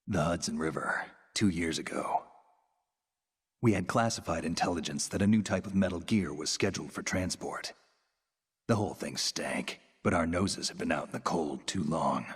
The Hudson River, 2 years ago. We had classified intelligence that a new type of metal gear was scheduled for transport. The whole thing stank, but our noses had been out in the cold too long.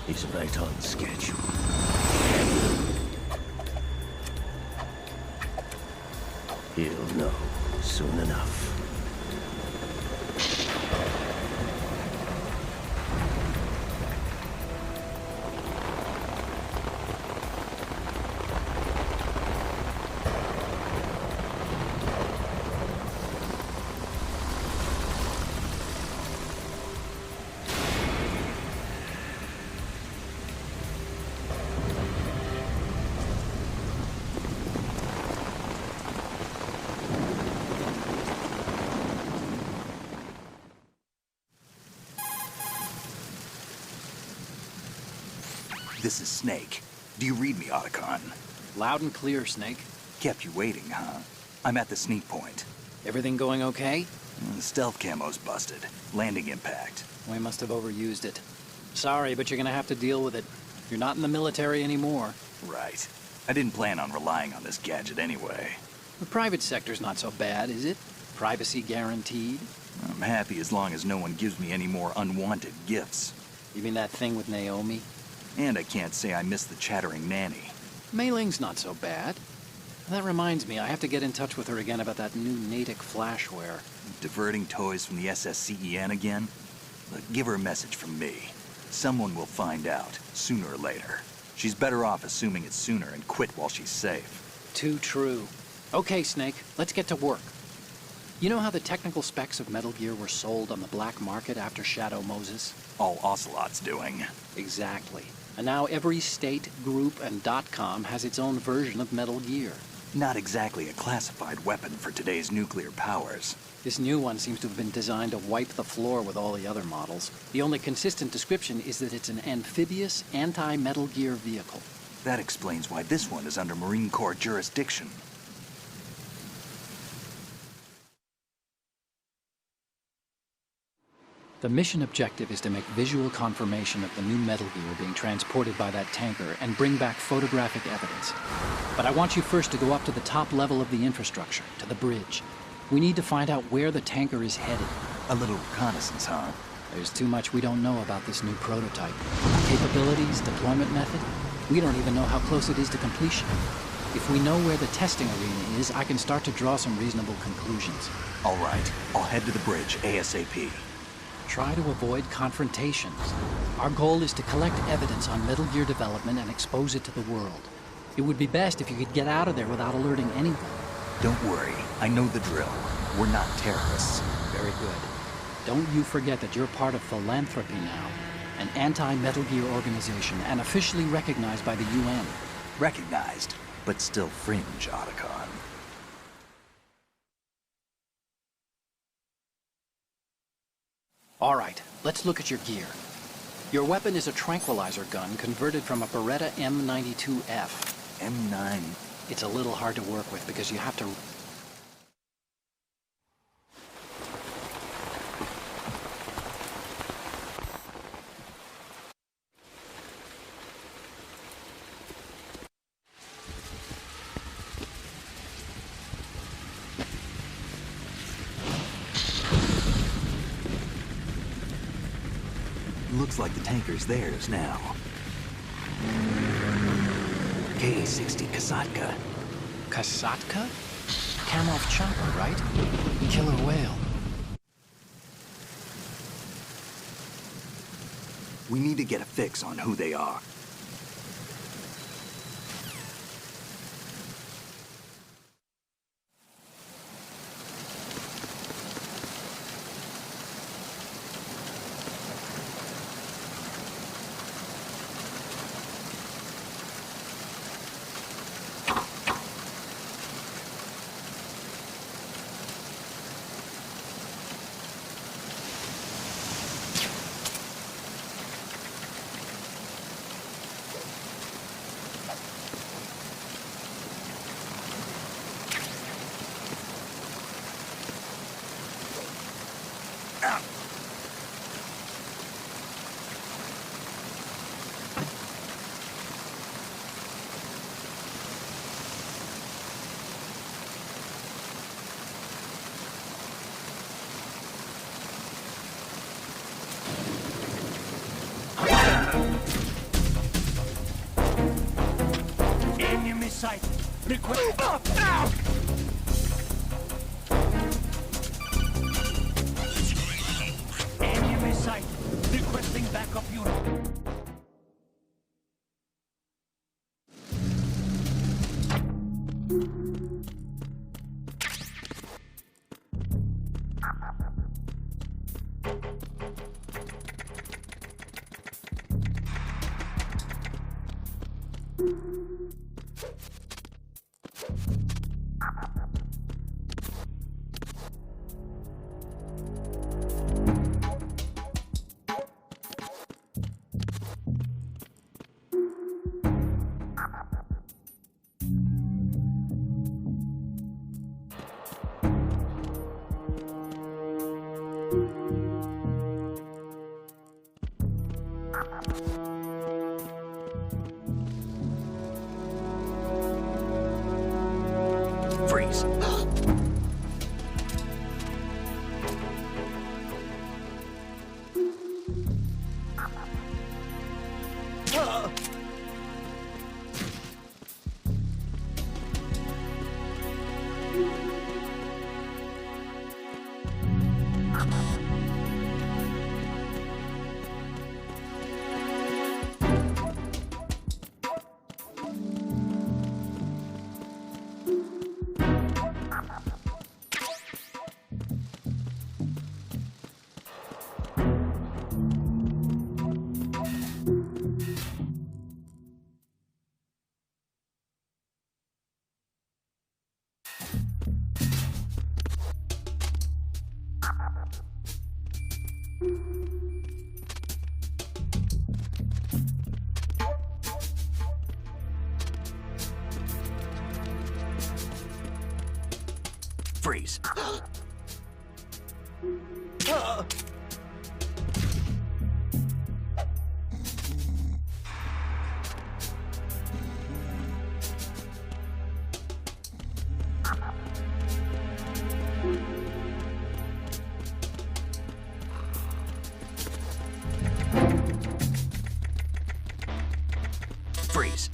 He's right on schedule. He'll know soon enough. This is Snake. Do you read me, Otacon? Loud and clear, Snake. Kept you waiting, huh? I'm at the sneak point. Everything going okay? The stealth camo's busted. Landing impact. We must have overused it. Sorry, but you're gonna have to deal with it. You're not in the military anymore. Right. I didn't plan on relying on this gadget anyway. The private sector's not so bad, is it? Privacy guaranteed? I'm happy as long as no one gives me any more unwanted gifts. You mean that thing with Naomi? And I can't say I miss the chattering nanny. Mei Ling's not so bad. That reminds me, I have to get in touch with her again about that new Natick flashware. Diverting toys from the SSCEN again? Look, give her a message from me. Someone will find out, sooner or later. She's better off assuming it's sooner and quit while she's safe. Too true. Okay, Snake, let's get to work. You know how the technical specs of Metal Gear were sold on the black market after Shadow Moses? All Ocelot's doing. Exactly. And now every state, group, and .com has its own version of Metal Gear. Not exactly a classified weapon for today's nuclear powers. This new one seems to have been designed to wipe the floor with all the other models. The only consistent description is that it's an amphibious, anti-Metal Gear vehicle. That explains why this one is under Marine Corps jurisdiction. The mission objective is to make visual confirmation of the new Metal Gear being transported by that tanker and bring back photographic evidence. But I want you first to go up to the top level of the infrastructure, to the bridge. We need to find out where the tanker is headed. A little reconnaissance, huh? There's too much we don't know about this new prototype. Capabilities, deployment method. We don't even know how close it is to completion. If we know where the testing arena is, I can start to draw some reasonable conclusions. All right, I'll head to the bridge ASAP. Try to avoid confrontations. Our goal is to collect evidence on Metal Gear development and expose it to the world. It would be best if you could get out of there without alerting anyone. Don't worry, I know the drill. We're not terrorists. Very good. Don't you forget that you're part of Philanthropy now, an anti-Metal Gear organization and officially recognized by the UN. Recognized, but still fringe, Otacon. All right, let's look at your gear. Your weapon is a tranquilizer gun converted from a Beretta M92F. M9. It's a little hard to work with because you have to... Looks like the tanker's theirs now. K-60 Kasatka. Kasatka? Kamov chopper, right? Killer whale. We need to get a fix on who they are. Enemy sight. Request. Now! Enemy sight. Requesting backup unit. Freeze. Freeze. Freeze.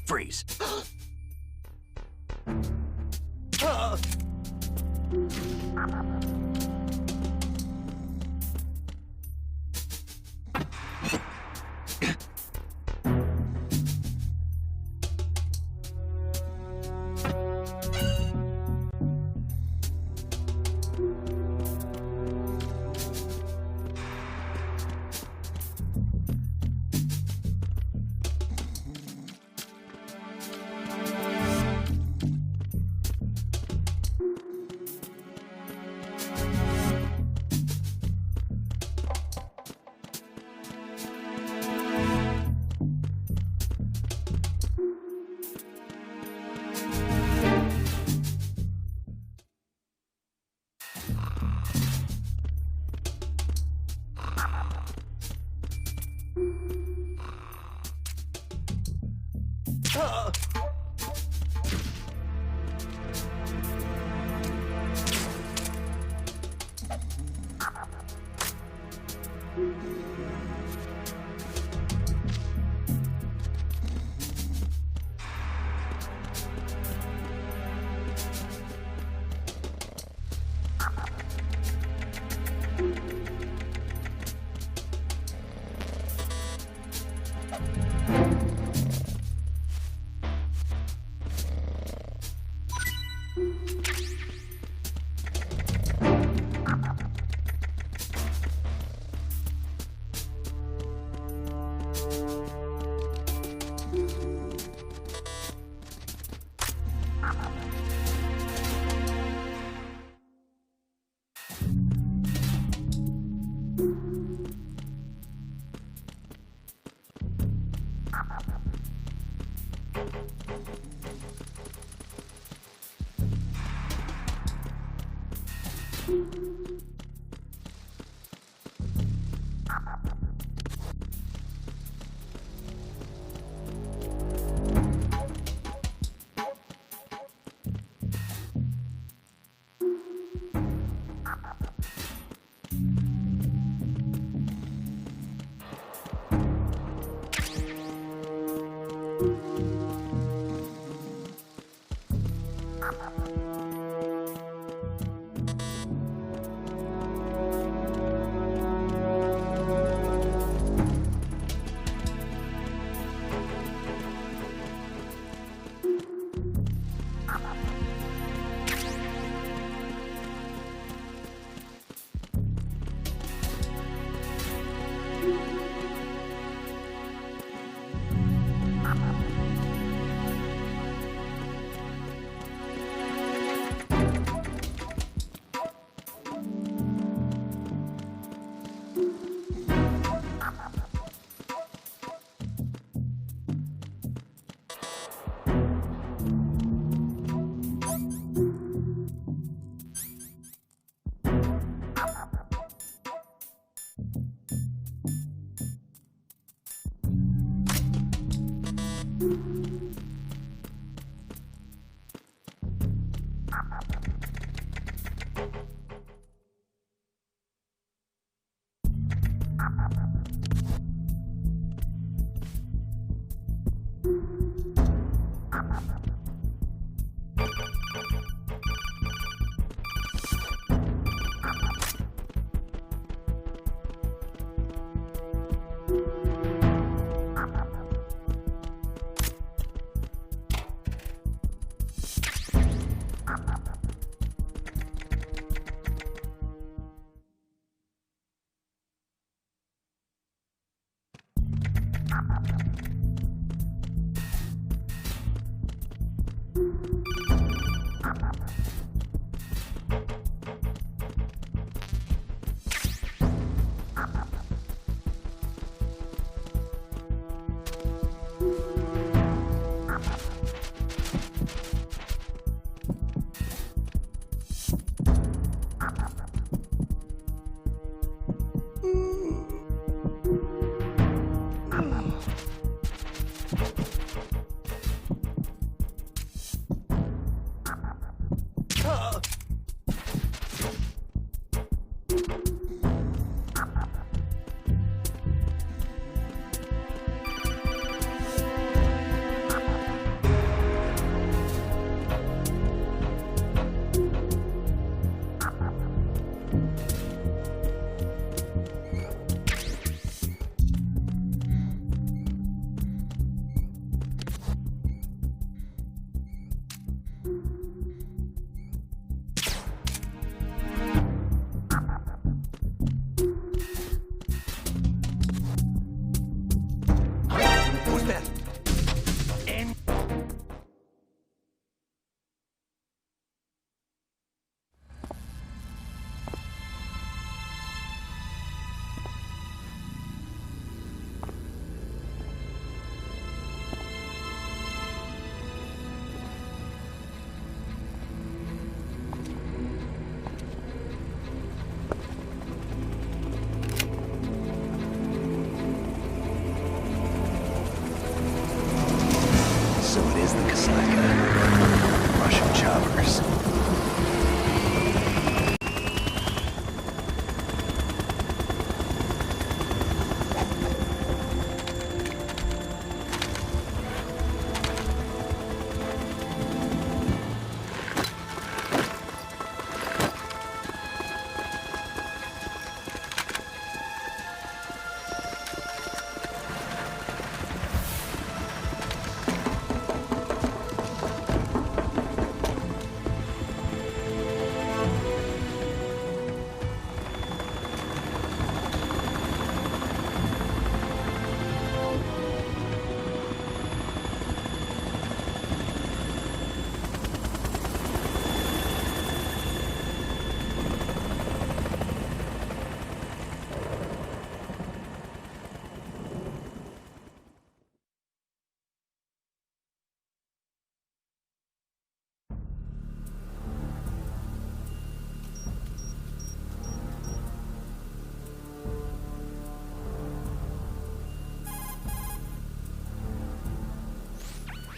Freeze.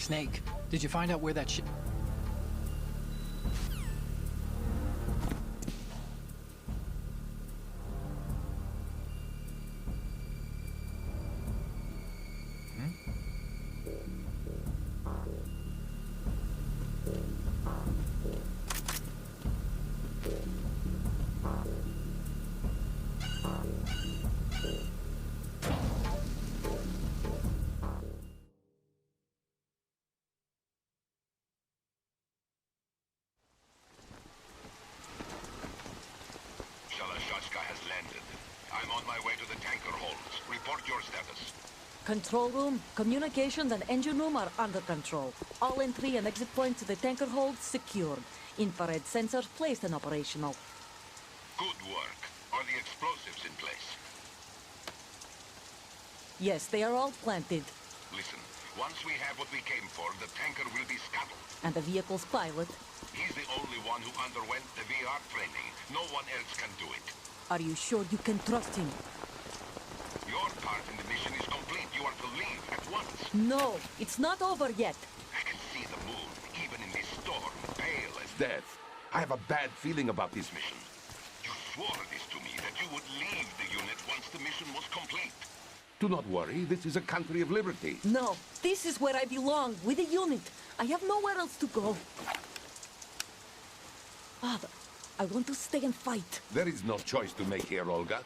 Snake, did you find out where that ship... has landed. I'm on my way to the tanker holds. Report your status. Control room, communications and engine room are under control. All entry and exit points to the tanker hold secured. Infrared sensors placed and operational. Good work. Are the explosives in place? Yes, they are all planted. Listen, once we have what we came for, the tanker will be scuttled. And the vehicle's pilot? He's the only one who underwent the VR training. No one else can do it. Are you sure you can trust him? Your part in the mission is complete. You are to leave at once. No, it's not over yet. I can see the moon, even in this storm, pale as death. I have a bad feeling about this mission. You swore this to me, that you would leave the unit once the mission was complete. Do not worry, this is a country of liberty. No, this is where I belong, with the unit. I have nowhere else to go. Father, I want to stay and fight. There is no choice to make here, Olga.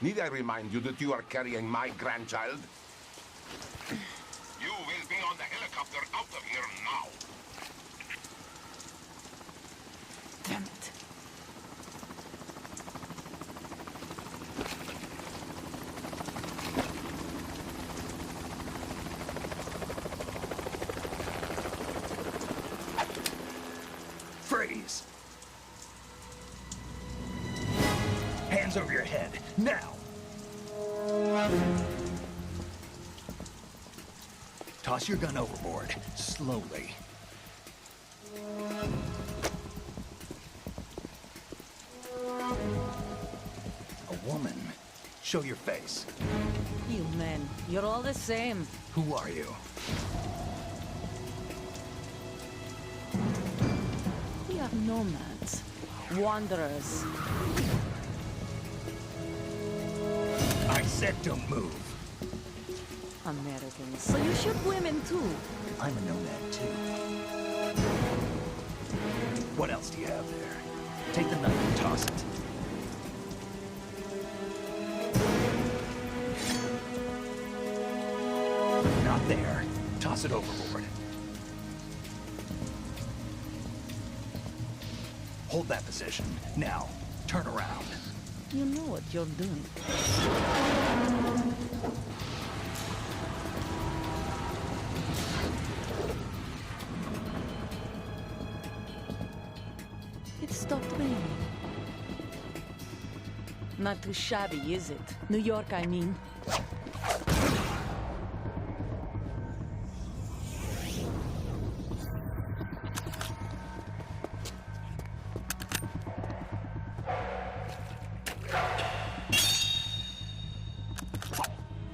Need I remind you that you are carrying my grandchild? You will be on the helicopter out of here now. Damn it. Freeze! Hands over your head, now! Toss your gun overboard, slowly. A woman. Show your face. You men, you're all the same. Who are you? We are nomads. Wanderers. I said don't move. Americans. So you shoot women too. I'm a nomad too. What else do you have there? Take the knife and toss it. Not there. Toss it overboard. Hold that position. Now, turn around. You know what you're doing. It stopped raining. Not too shabby, is it? New York, I mean.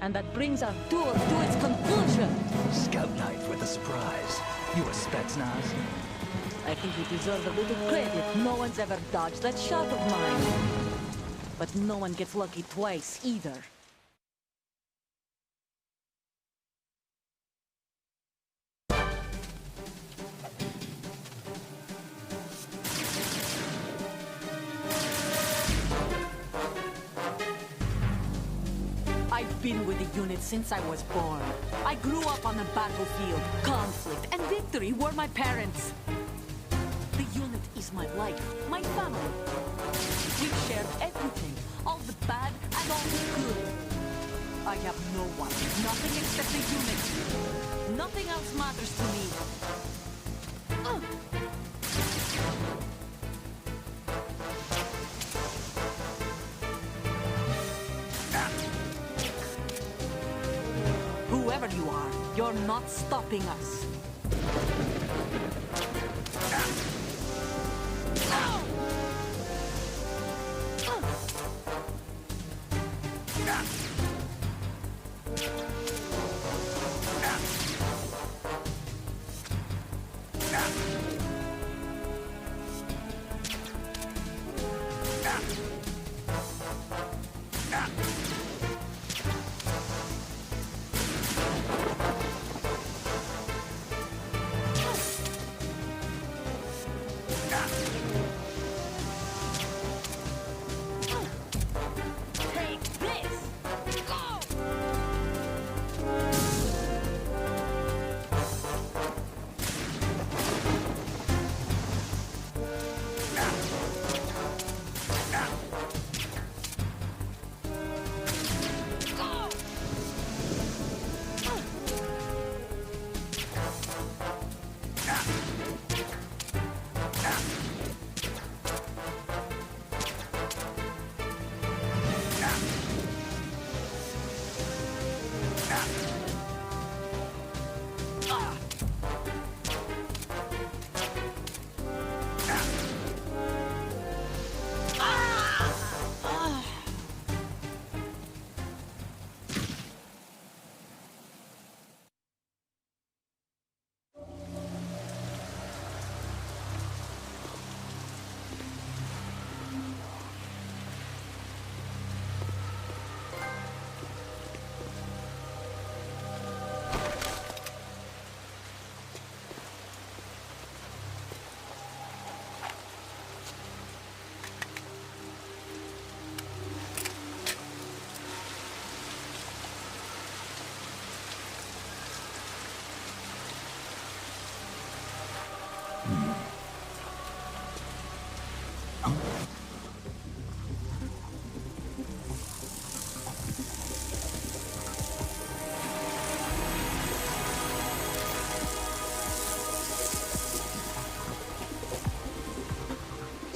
And that brings our tour to its conclusion. Scout knife with a surprise. You a Spetsnaz? I think you deserve a little credit. No one's ever dodged that shot of mine. But no one gets lucky twice, either. I've been with the unit since I was born. I grew up on the battlefield. Conflict and victory were my parents. The unit is my life, my family. We've shared everything, all the bad and all the good. I have no one, nothing except the unit. Nothing else matters to me. Whoever you are, you're not stopping us.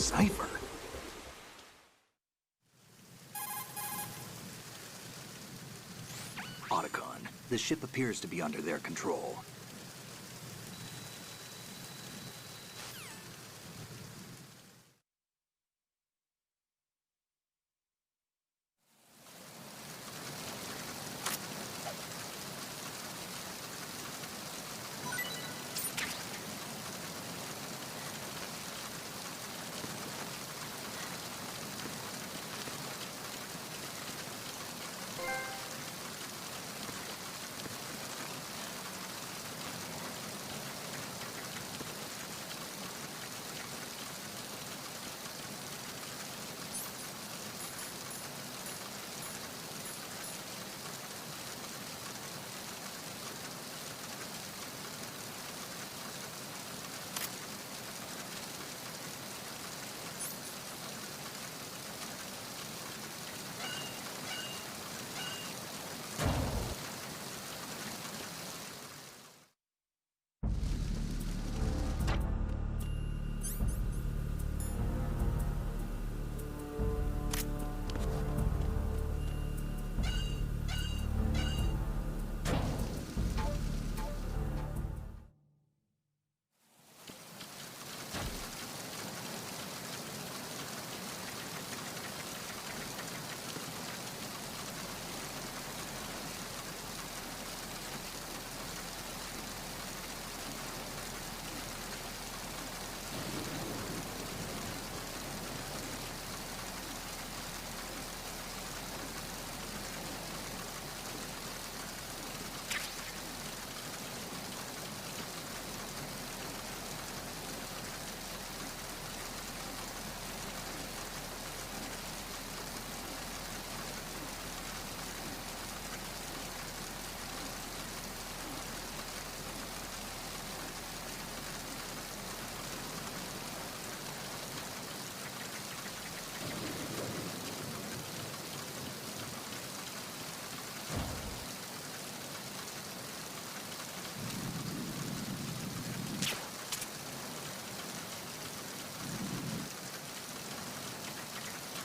Cipher? Otacon, the ship appears to be under their control.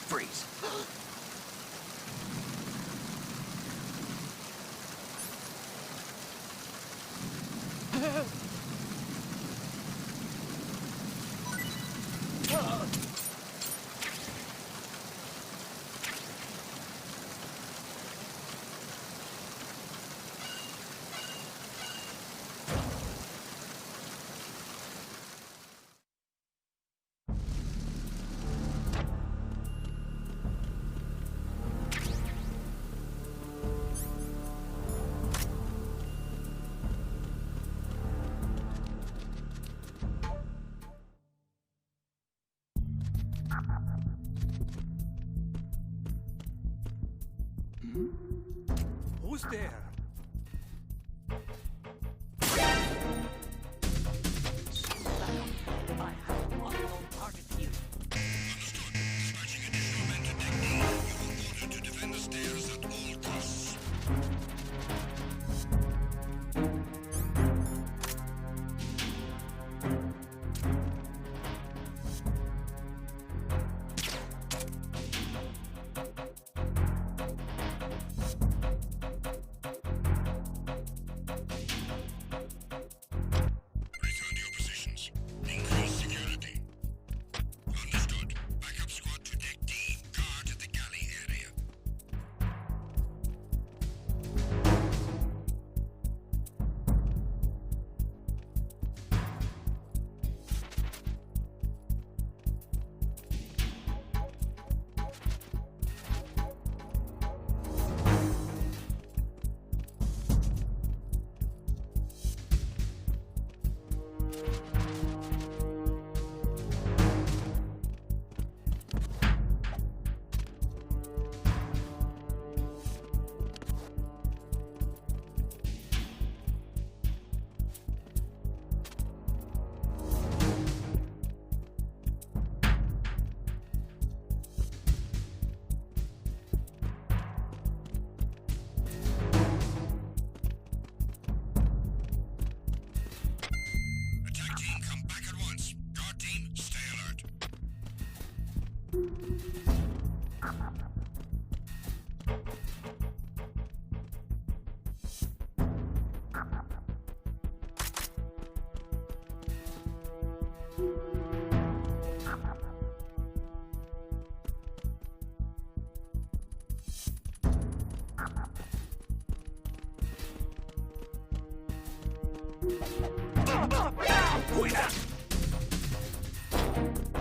Freeze. Who's there? I have an unknown target here. Understood. Dispatching additional men to deck D. You are ordered to defend the stairs at all costs.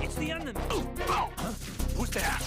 It's the enemy. Huh? Who's there?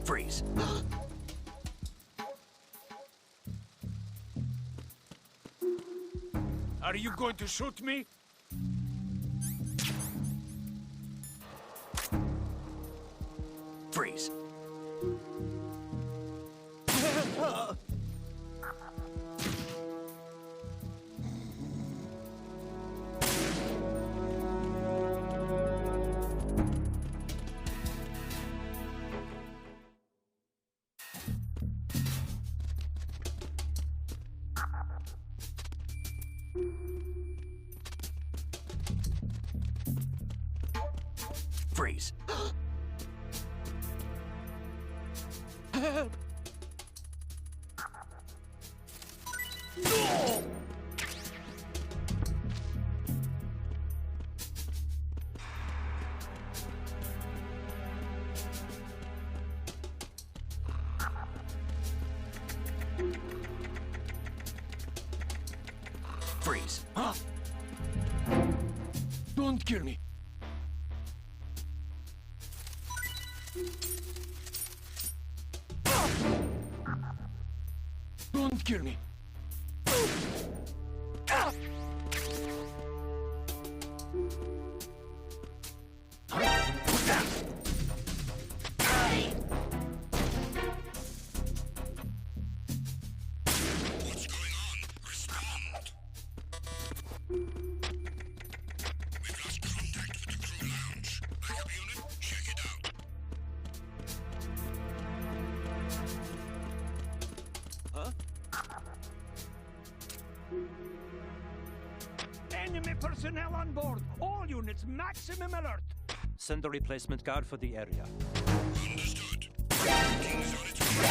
Freeze. Are you going to shoot me? Freeze. Freeze. Freeze. Huh? Don't kill me. Don't kill me. What's going on? Respond. We've lost contact with the crew lounge. Backup unit, check it out. Enemy personnel on board. All units, maximum alert. Send a replacement guard for the area. Understood. King is on its way.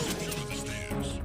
Secure the stairs.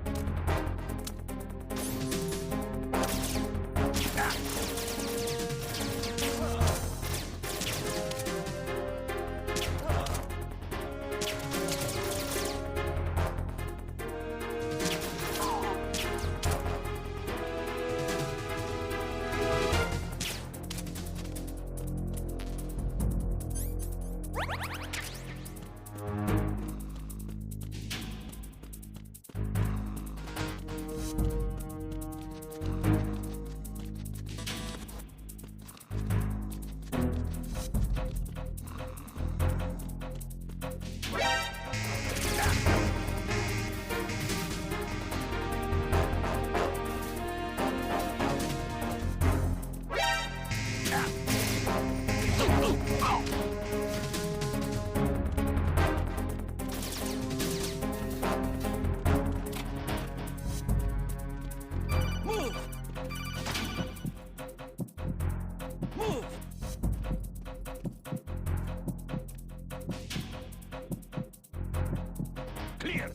Clear.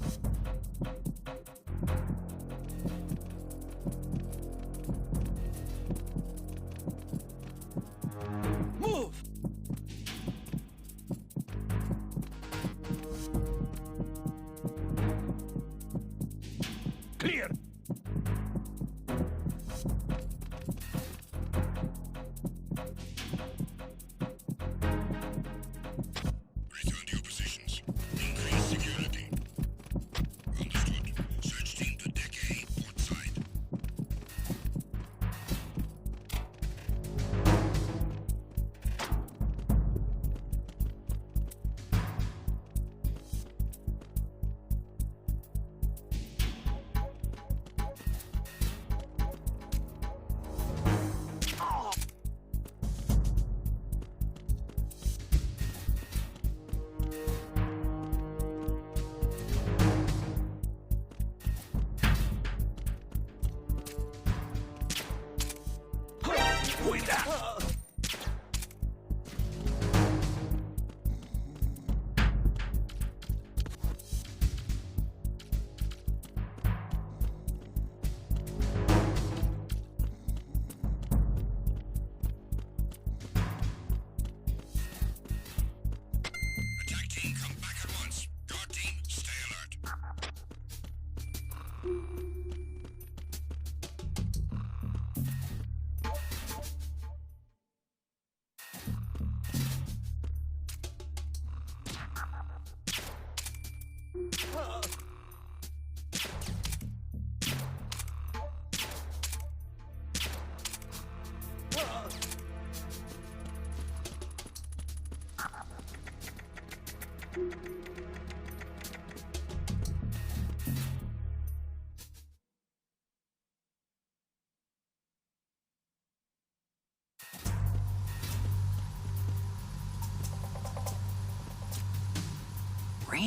Move. Clear. Return to your positions. Increase security. Understood. Search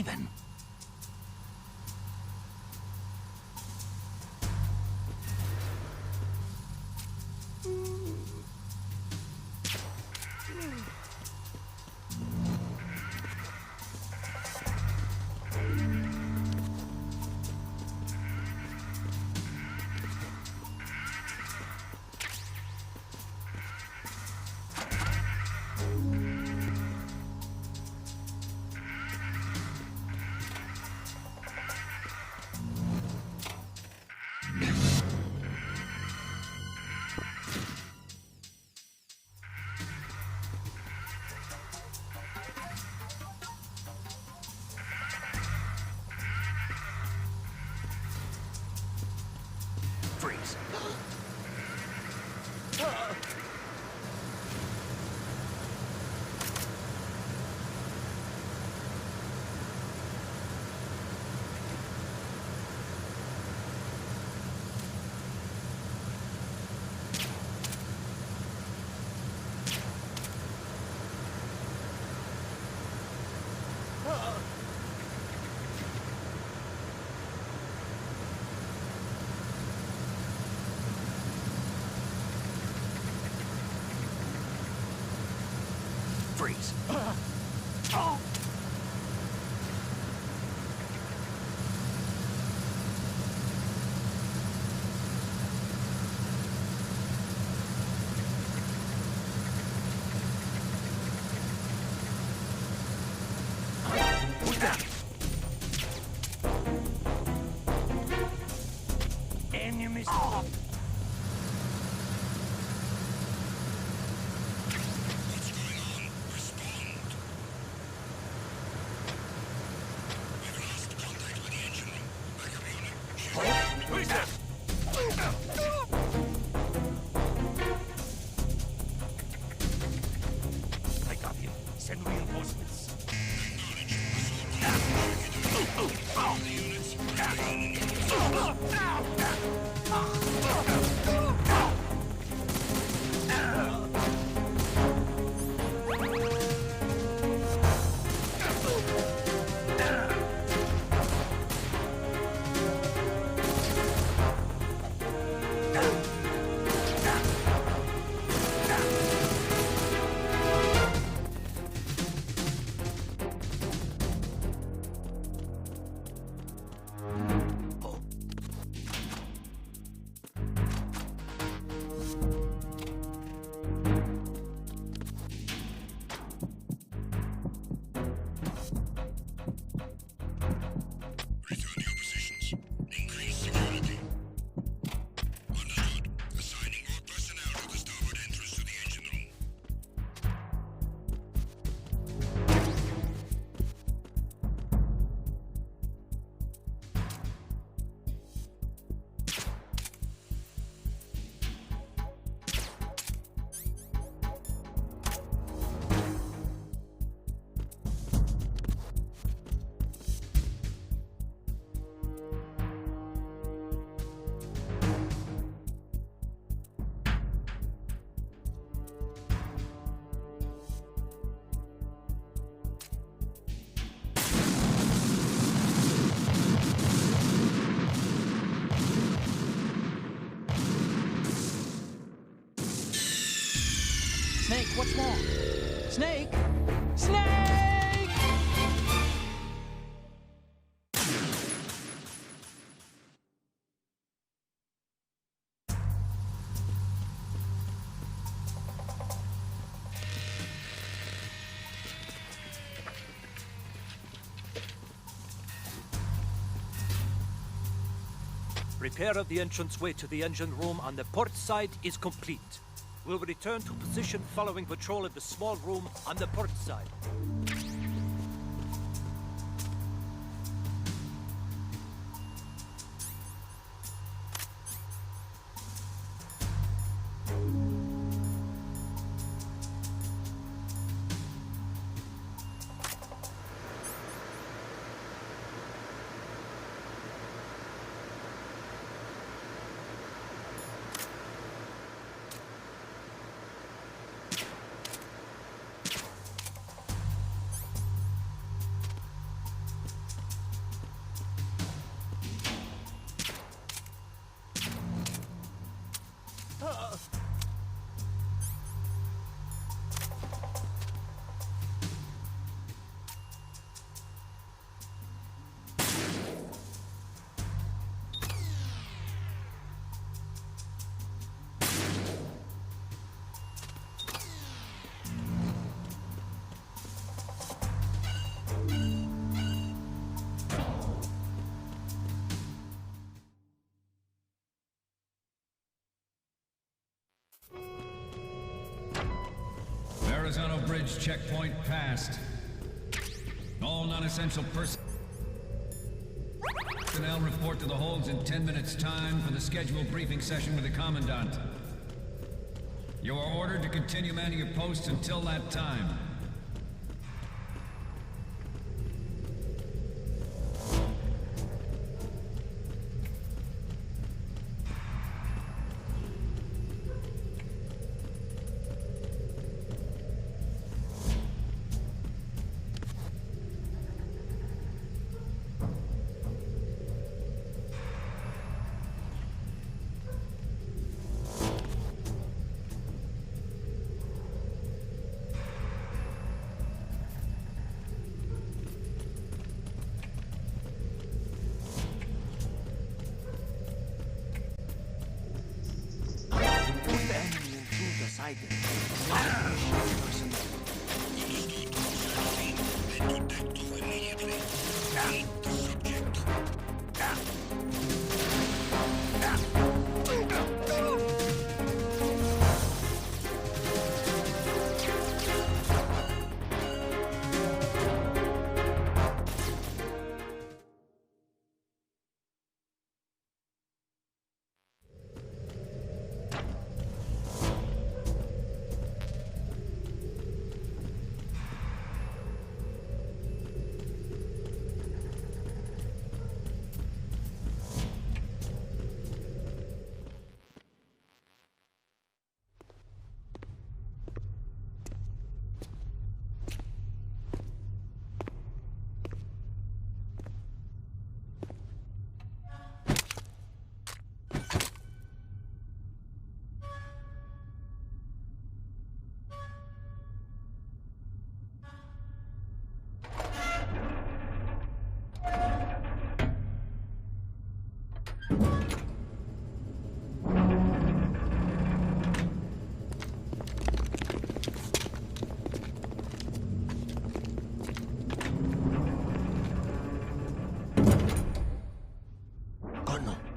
Raven. Freeze. Freeze. Who's that? Enemies. What's going on? Respond. We've lost contact with the engine room. Backup unit. Who's that? I got him. Send reinforcements. Return to your positions. Increase security. Understood. Assigning more personnel to the starboard entrance to the engine room. Snake, what's wrong? Snake! Snake! Repair of the entranceway to the engine room on the port side is complete. We'll return to position following patrol of the small room on the port side. Verrazano Bridge checkpoint passed. All non-essential personnel report to the holds in 10 minutes' time for the scheduled briefing session with the Commandant. You are ordered to continue manning your posts until that time.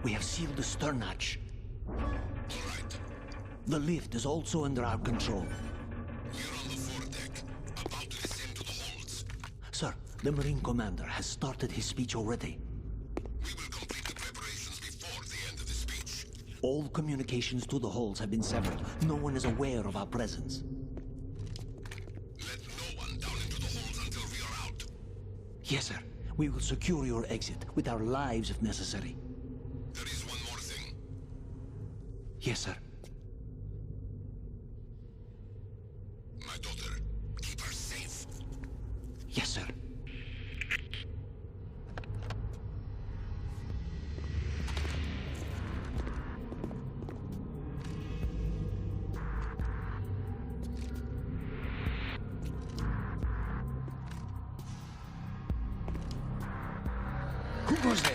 We have sealed the stern hatch. All right. The lift is also under our control. We're on the foredeck, about to descend to the holds. Sir, the Marine Commander has started his speech already. We will complete the preparations before the end of the speech. All communications to the holds have been severed. No one is aware of our presence. Let no one down into the holds until we are out. Yes, sir. We will secure your exit, with our lives if necessary. There is one more thing. Yes, sir. My daughter, keep her safe. Yes, sir. Who goes there?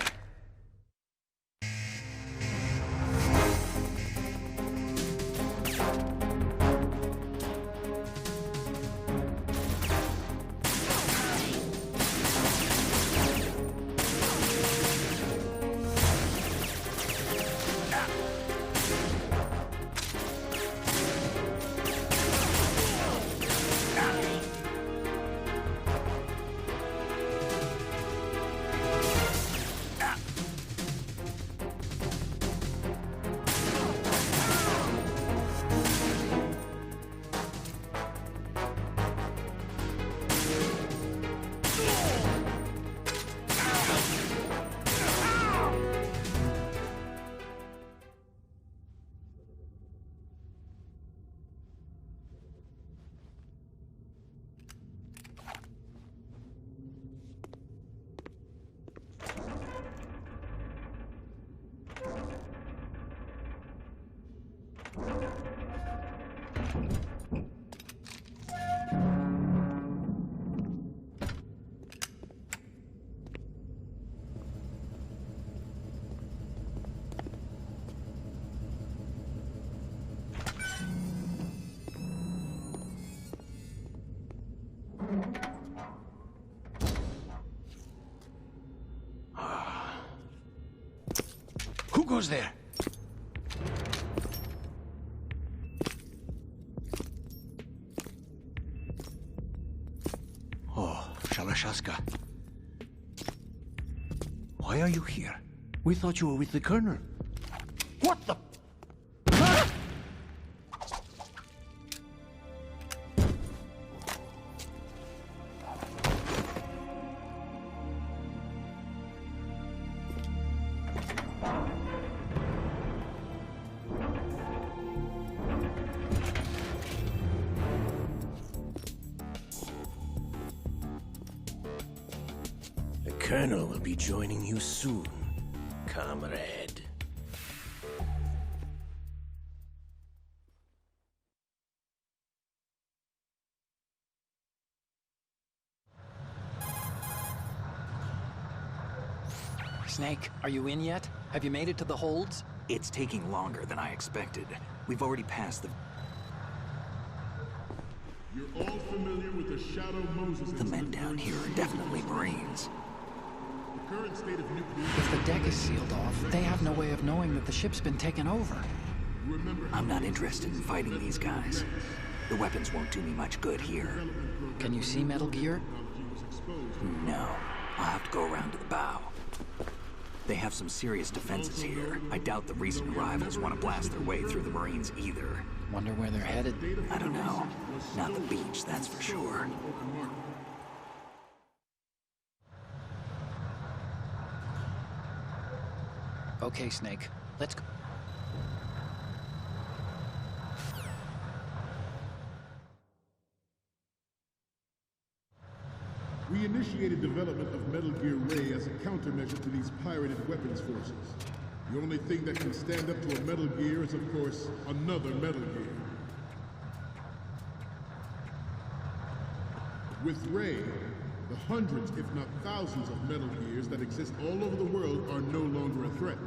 Who goes there? Kashaska. Why are you here? We thought you were with the Colonel. What the? The Colonel will be joining you soon, comrade. Snake, are you in yet? Have you made it to the holds? It's taking longer than I expected. We've already passed the... You're all familiar with the Shadow Moses The men down here are definitely Marines. The current state of nuclear... If the deck is sealed off, they have no way of knowing that the ship's been taken over. I'm not interested in fighting these guys. The weapons won't do me much good here. Can you see Metal Gear? No. I'll have to go around to the bow. They have some serious defenses here. I doubt the recent arrivals want to blast their way through the Marines either. Wonder where they're headed. I don't know. Not the beach, that's for sure. Okay, Snake. Let's go. We initiated development of Metal Gear Ray as a countermeasure to these pirated weapons forces. The only thing that can stand up to a Metal Gear is, of course, another Metal Gear. With Ray, the hundreds, if not thousands, of Metal Gears that exist all over the world are no longer a threat.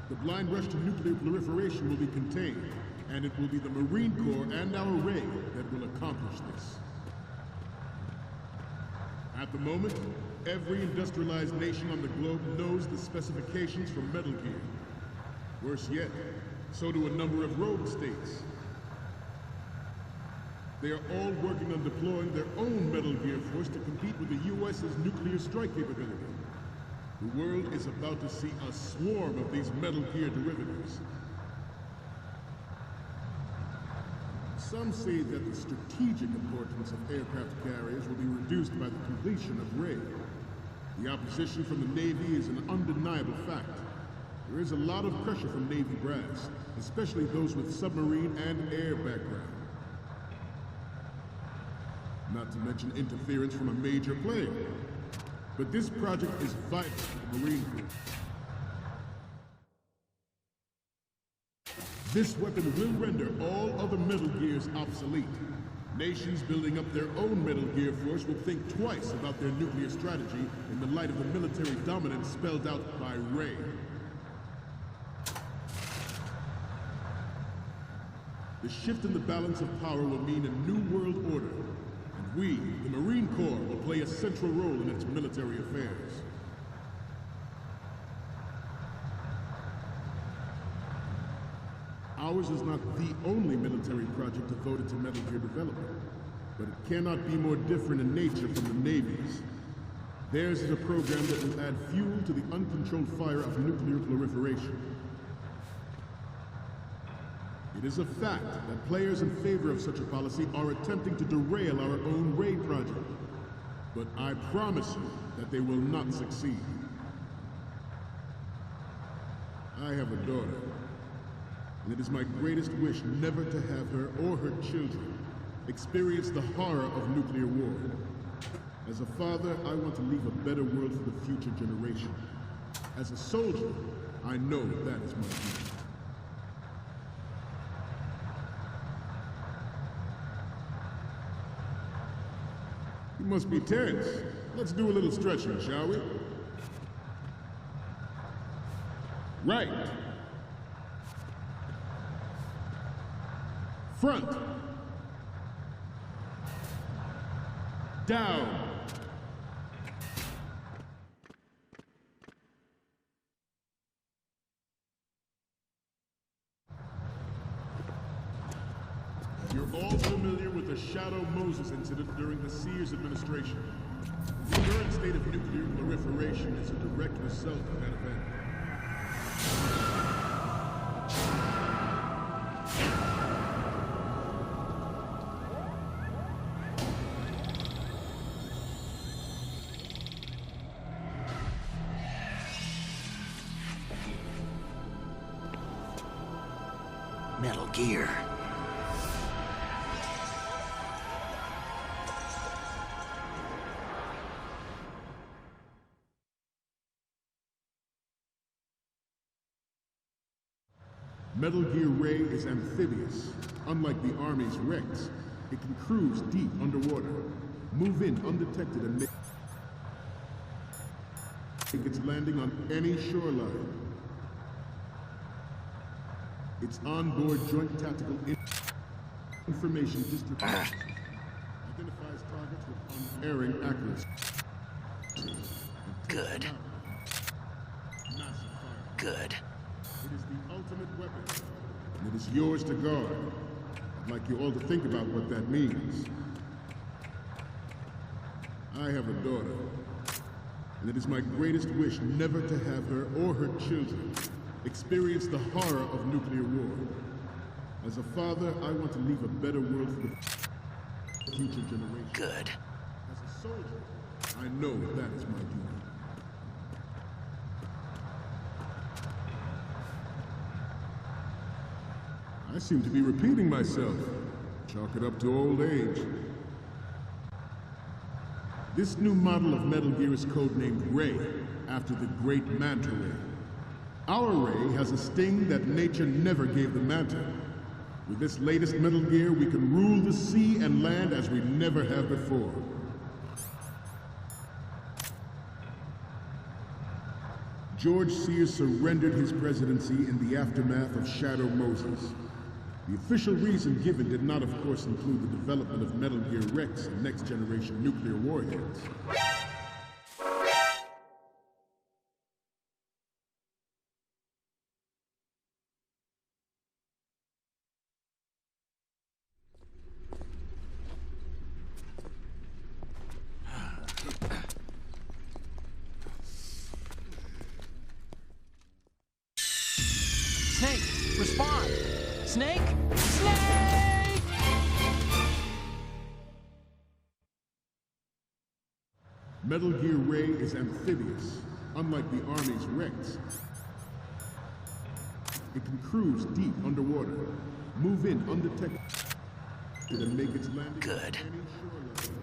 The blind rush to nuclear proliferation will be contained, and it will be the Marine Corps and our Ray that will accomplish this. At the moment, every industrialized nation on the globe knows the specifications for Metal Gear. Worse yet, so do a number of rogue states. They are all working on deploying their own Metal Gear force to compete with the US's nuclear strike capability. The world is about to see a swarm of these Metal Gear derivatives. Some say that the strategic importance of aircraft carriers will be reduced by the completion of Ray. The opposition from the Navy is an undeniable fact. There is a lot of pressure from Navy brass, especially those with submarine and air background. Not to mention interference from a major player. But this project is vital to the Marine Corps. This weapon will render all other Metal Gears obsolete. Nations building up their own Metal Gear force will think twice about their nuclear strategy in the light of the military dominance spelled out by Ray. The shift in the balance of power will mean a new world order, and we, the Marine Corps, will play a central role in its military affairs. Ours is not the only military project devoted to Metal Gear development, but it cannot be more different in nature from the Navy's. Theirs is a program that will add fuel to the uncontrolled fire of nuclear proliferation. It is a fact that players in favor of such a policy are attempting to derail our own Ray project. But I promise you that they will not succeed. I have a daughter, and it is my greatest wish never to have her or her children experience the horror of nuclear war. As a father, I want to leave a better world for the future generation. As a soldier, I know that is my duty. You must be tense. Let's do a little stretching, shall we? Right. Front. Down. You're all familiar with the Shadow Moses incident during the Sears administration. The current state of nuclear proliferation is a direct result of that event. Metal Gear. Metal Gear Ray is amphibious. Unlike the Army's Rex, it can cruise deep underwater, move in undetected and make its landing on any shoreline. Its onboard joint tactical information distribution identifies targets with unerring accuracy. Good. Good. It is the ultimate weapon, and it is yours to guard. I'd like you all to think about what that means. I have a daughter, and it is my greatest wish never to have her or her children experience the horror of nuclear war. As a father, I want to leave a better world for the future generations. Good. As a soldier, I know that is my duty. I seem to be repeating myself. Chalk it up to old age. This new model of Metal Gear is codenamed Ray, after the great Manta Ray. Our Ray has a sting that nature never gave the Manta. With this latest Metal Gear, we can rule the sea and land as we never have before. George Sears surrendered his presidency in the aftermath of Shadow Moses. The official reason given did not, of course, include the development of Metal Gear Rex and next-generation nuclear warheads. Snake, respond! Snake? Snake! Metal Gear Ray is amphibious, unlike the Army's Rex. It can cruise deep underwater, move in undetected, and make its landing on any shoreline.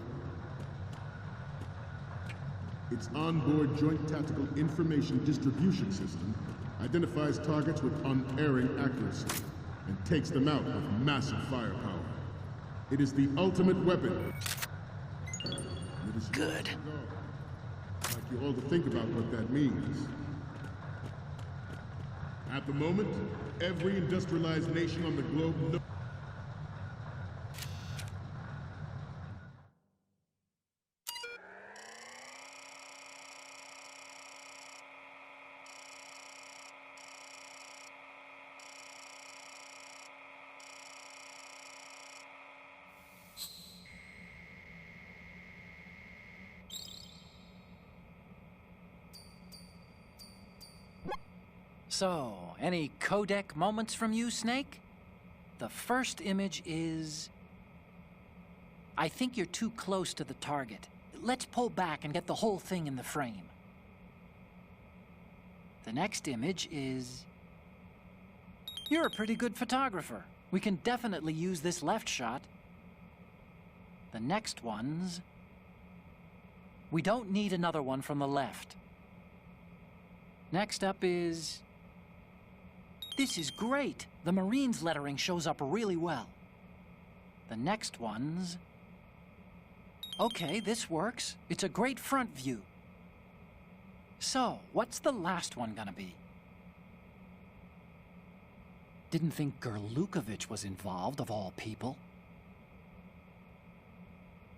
Its onboard joint tactical information distribution system identifies targets with unerring accuracy and takes them out with massive firepower. It is the ultimate weapon. It is good. I'd like you all to think about what that means. At the moment, every industrialized nation on the globe knows. So, any codec moments from you, Snake? The first image is... I think you're too close to the target. Let's pull back and get the whole thing in the frame. The next image is... You're a pretty good photographer. We can definitely use this left shot. The next one's... We don't need another one from the left. Next up is... This is great. The Marines lettering shows up really well. The next one's... Okay, this works. It's a great front view. So, what's the last one gonna be? Didn't think Gerlukovich was involved, of all people.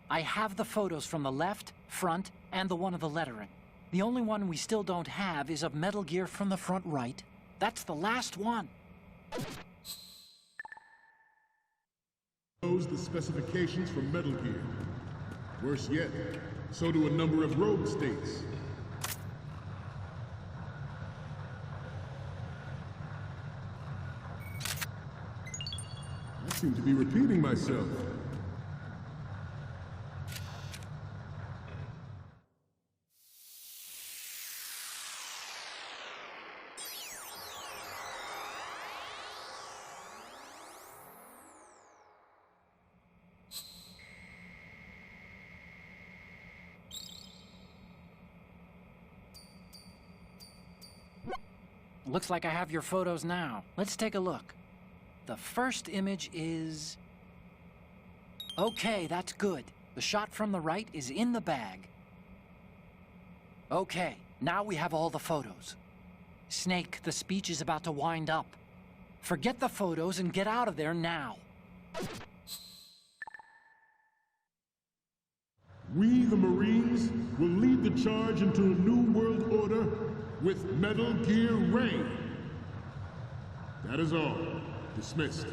I have the photos from the left, front, and the one of the lettering. The only one we still don't have is of Metal Gear from the front right. That's the last one. Knows the specifications for Metal Gear. Worse yet, So do a number of rogue states. I seem to be repeating myself. Looks like I have your photos now. Let's take a look. The first image is... Okay, that's good. The shot from the right is in the bag. Okay, now we have all the photos. Snake, the speech is about to wind up. Forget the photos and get out of there now. We, the Marines, will lead the charge into a new world order with Metal Gear Reign. That is all. Dismissed.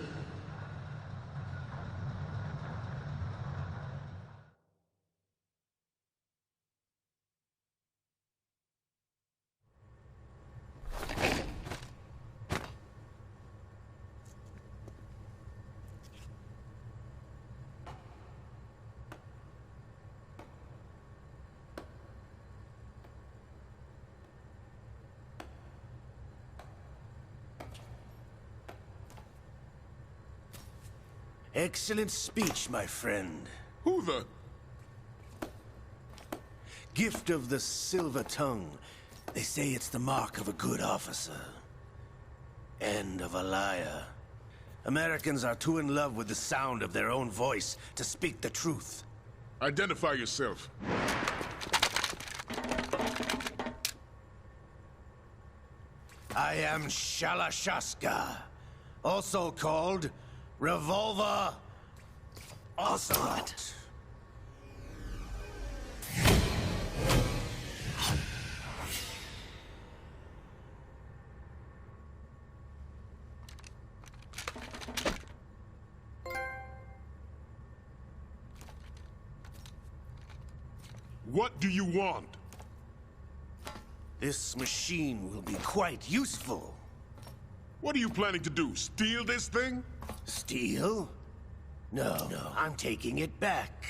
Excellent speech, my friend. Who the... Gift of the silver tongue. They say it's the mark of a good officer. And of a liar. Americans are too in love with the sound of their own voice to speak the truth. Identify yourself. I am Shalashaska, also called Revolver Ocelot. What do you want? This machine will be quite useful. What are you planning to do? Steal this thing? Steal? No, I'm taking it back.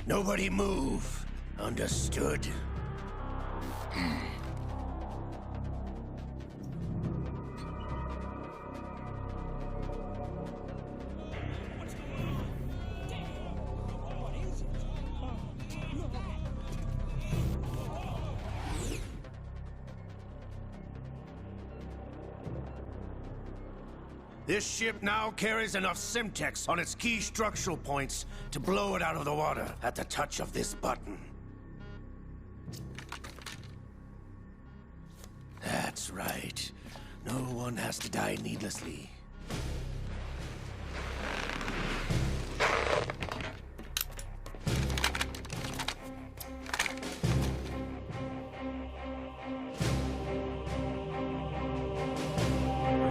Nobody move. Understood? This ship now carries enough Simtex on its key structural points to blow it out of the water at the touch of this button. That's right. No one has to die needlessly.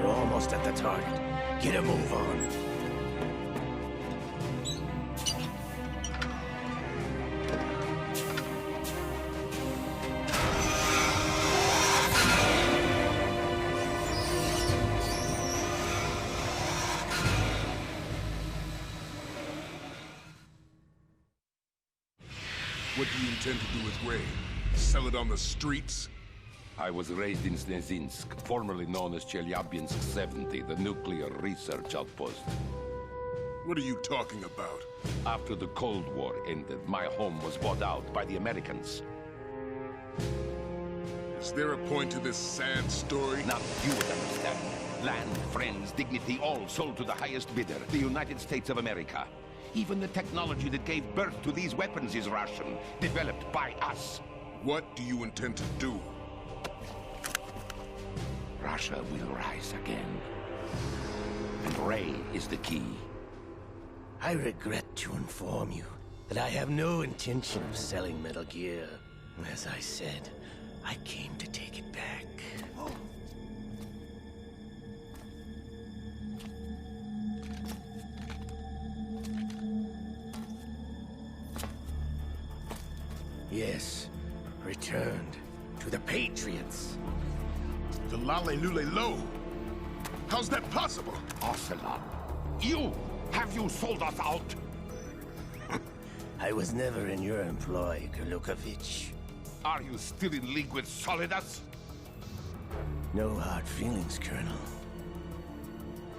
We're almost at the target. Get a move on. What do you intend to do with Ray? Sell it on the streets? I was raised in Snezinsk, formerly known as Chelyabinsk 70, the nuclear research outpost. What are you talking about? After the Cold War ended, my home was bought out by the Americans. Is there a point to this sad story? Now you would understand. Land, friends, dignity, all sold to the highest bidder, the United States of America. Even the technology that gave birth to these weapons is Russian, developed by us. What do you intend to do? Russia will rise again. And Ray is the key. I regret to inform you that I have no intention of selling Metal Gear. As I said, I came to take it back. Yes, returned to the Patriots. The Lale Lule Lo? How's that possible? Ocelot, have you sold us out? I was never in your employ, Gurlukovich. Are you still in league with Solidus? No hard feelings, Colonel.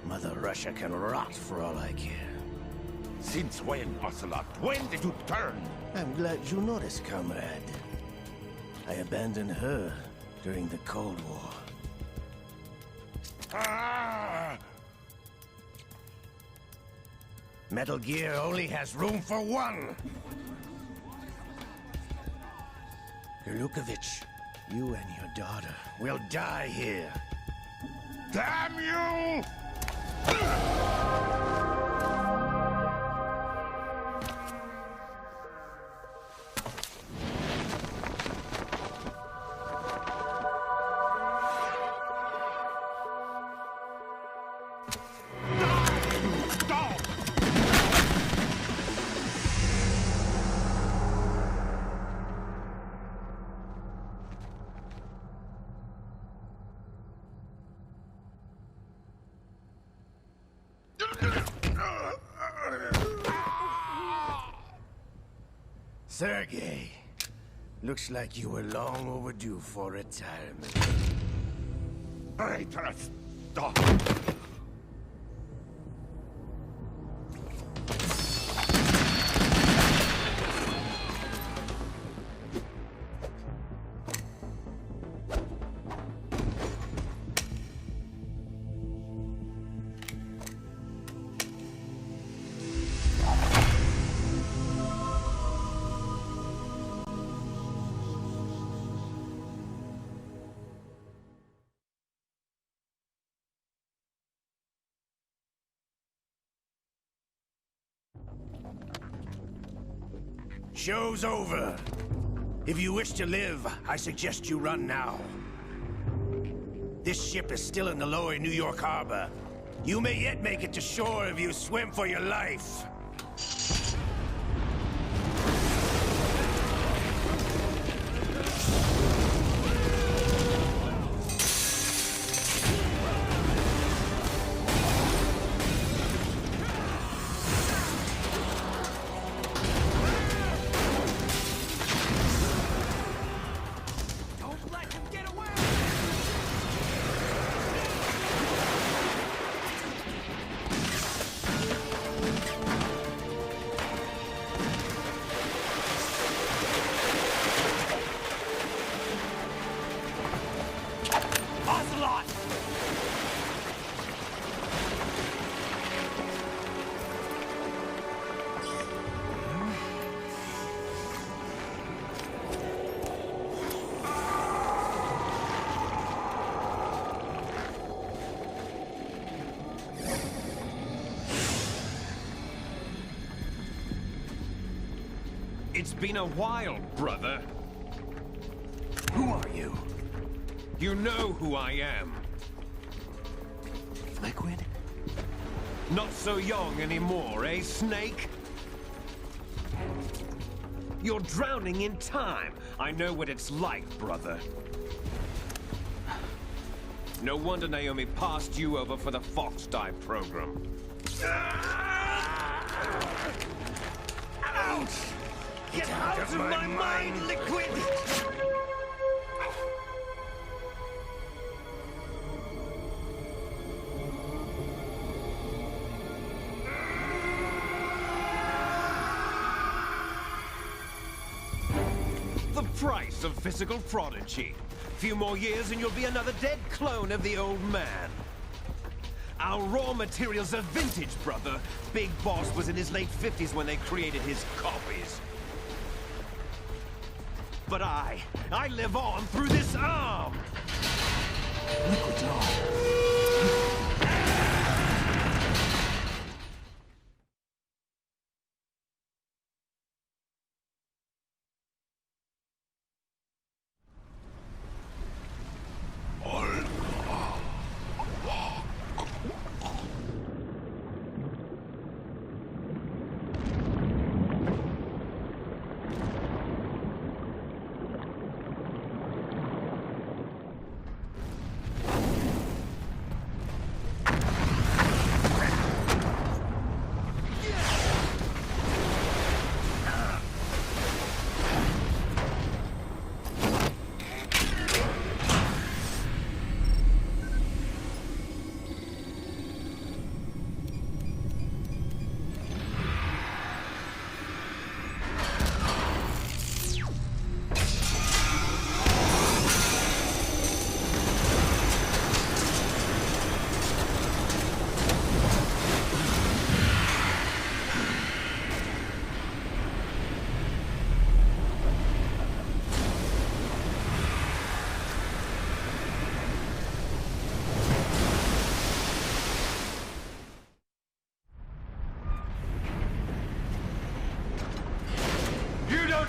Mother Russia can rot for all I care. Since when, Ocelot? When did you turn? I'm glad you noticed, comrade. I abandoned her during the Cold War. Metal Gear only has room for one! Gurlukovich, you and your daughter will die here. Damn you! Sergei, looks like you were long overdue for retirement. Traitorous dog! Show's over. If you wish to live, I suggest you run now. This ship is still in the lower New York harbor. You may yet make it to shore if you swim for your life. It's been a while, brother. Who are you? You know who I am. Liquid? Not so young anymore, eh, Snake? You're drowning in time. I know what it's like, brother. No wonder Naomi passed you over for the Fox Dive program. Ouch! Get out of my mind, Liquid! The price of physical prodigy. Few more years and you'll be another dead clone of the old man. Our raw materials are vintage, brother. Big Boss was in his late 50s when they created his copies. But I live on through this arm! Liquid's on.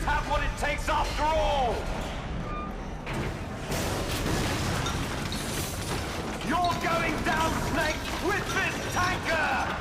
Have what it takes after all! You're going down, Snake, with this tanker!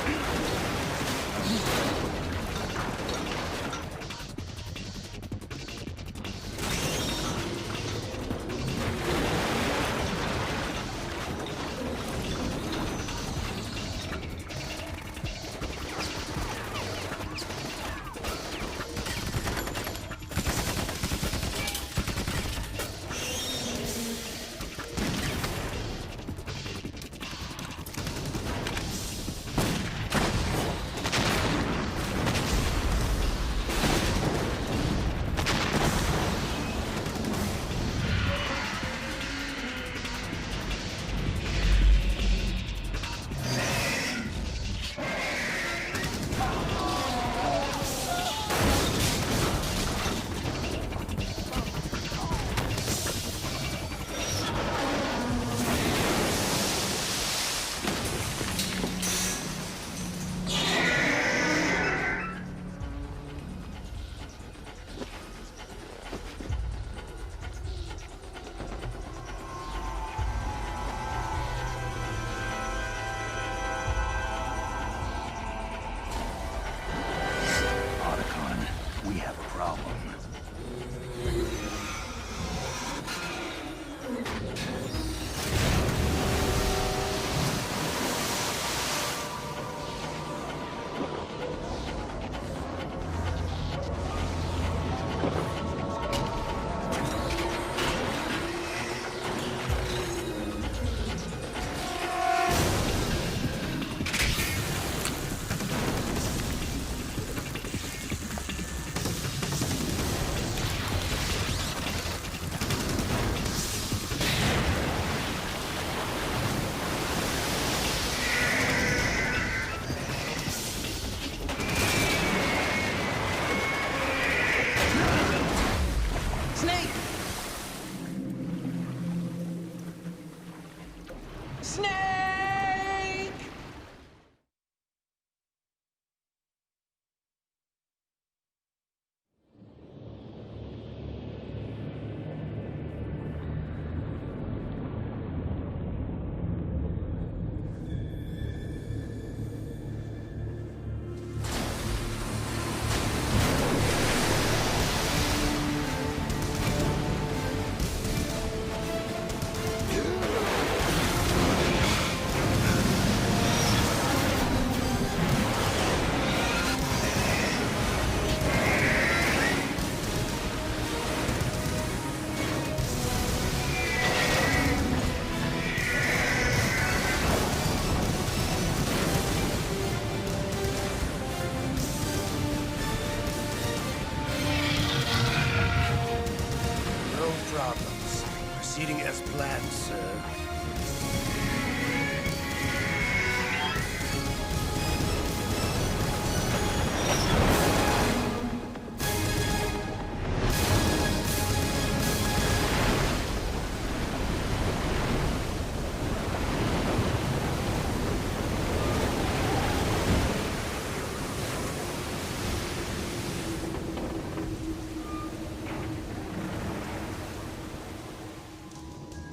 Proceeding as planned, sir.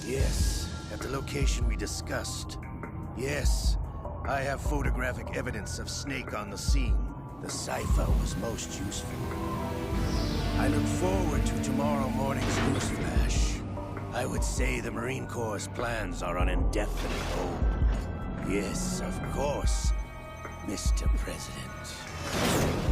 Yes, at the location we discussed. Yes, I have photographic evidence of Snake on the scene. The cipher was most useful. I look forward to tomorrow morning's news flash. I would say the Marine Corps' plans are on indefinite hold. Yes, of course, Mr. President.